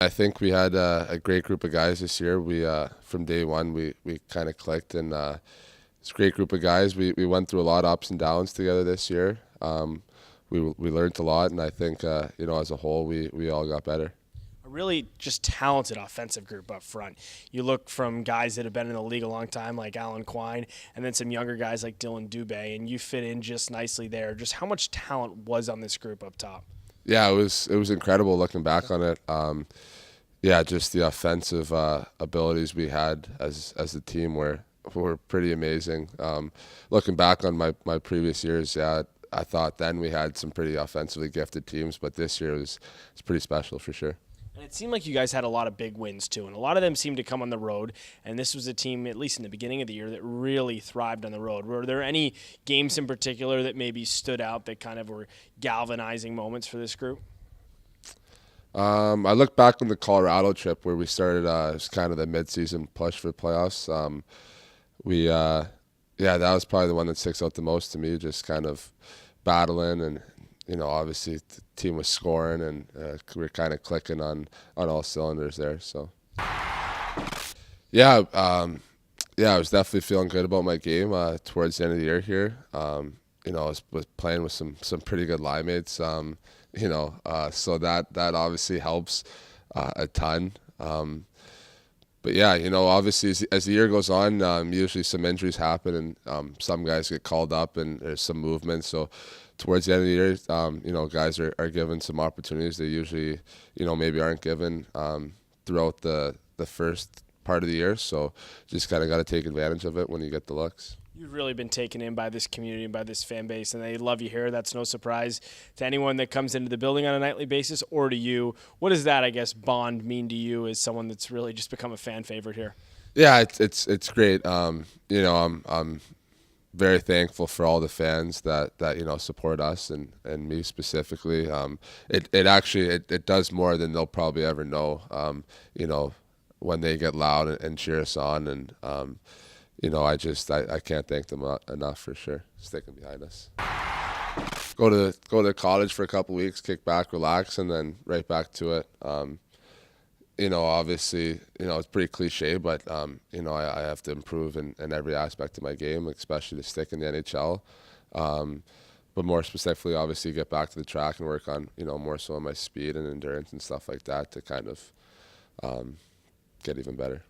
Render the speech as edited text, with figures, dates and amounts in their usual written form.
I think we had a great group of guys this year. We from day one we kind of clicked, and it's a great group of guys. We went through a lot of ups and downs together this year. We learned a lot, and I think as a whole we all got better. A really just talented offensive group up front. You look from guys that have been in the league a long time, like Alan Quine, and then some younger guys like Dylan Dubé, and you fit in just nicely there. Just how much talent was on this group up top? Yeah, it was incredible looking back on it. Yeah, just the offensive abilities we had as a team were pretty amazing. Looking back on my previous years, yeah, I thought then we had some pretty offensively gifted teams, but this year it's pretty special for sure. And it seemed like you guys had a lot of big wins too, and a lot of them seemed to come on the road. And this was a team, at least in the beginning of the year, that really thrived on the road. Were there any games in particular that maybe stood out that kind of were galvanizing moments for this group? I look back on the Colorado trip where we started. It was kind of the midseason push for playoffs. We yeah, that was probably the one that sticks out the most to me. Just kind of battling, and obviously the team was scoring, and we were kind of clicking on all cylinders there. So yeah, yeah, I was definitely feeling good about my game towards the end of the year here. I was playing with some pretty good line mates. So that obviously helps a ton. But yeah, obviously as the year goes on, usually some injuries happen, and some guys get called up, and there's some movement. So towards the end of the year, guys are given some opportunities they usually, maybe aren't given throughout the first part of the year. So just kind of got to take advantage of it when you get the looks. You've really been taken in by this community and by this fan base, and they love you here. That's no surprise to anyone that comes into the building on a nightly basis or to you. What does that, I guess, bond mean to you as someone that's really just become a fan favorite here? Yeah, it's great. I'm very thankful for all the fans that support us and me specifically. It actually it does more than they'll probably ever know. When they get loud and cheer us on, and I can't thank them enough for sure, sticking behind us. Go to college for a couple weeks, kick back, relax, and then right back to it. Obviously, it's pretty cliche, but I have to improve in every aspect of my game, especially to stick in the NHL. But more specifically, obviously, get back to the track and work on more so on my speed and endurance and stuff like that to kind of get even better.